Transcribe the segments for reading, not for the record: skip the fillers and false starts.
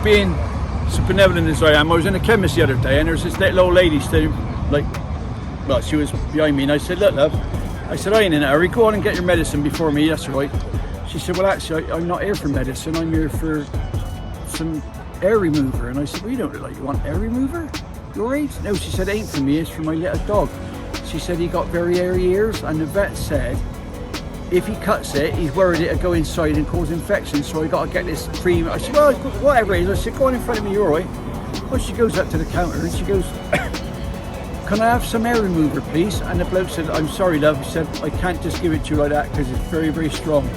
being so benevolent as I am, I was in a chemist the other day, and there's this little old lady standing, like, well, she was behind me, and I said, look, love, I said, I ain't in a hurry, go on and get your medicine before me, that's right. She said, well, actually, I'm not here for medicine, I'm here for some air remover. And I said, well, you don't look like you want air remover? Your age? No, she said, it ain't for me, it's for my little dog. She said he got very hairy ears, and the vet said, if he cuts it, he's worried it'll go inside and cause infection, so I got to get this cream. I said, well, whatever it is. I said, go on in front of me, you're all right. Well, she goes up to the counter and she goes, can I have some air remover, please? And the bloke said, I'm sorry, love. He said, I can't just give it to you like that because it's very, very strong.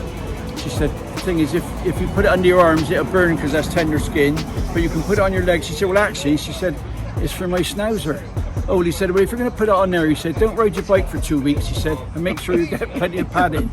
She said, the thing is, if you put it under your arms, it'll burn because that's tender skin, but you can put it on your legs. She said, well, actually, she said, it's for my schnauzer. Oh, he said, well, if you're going to put it on there, he said, don't ride your bike for 2 weeks, he said, and make sure you get plenty of padding.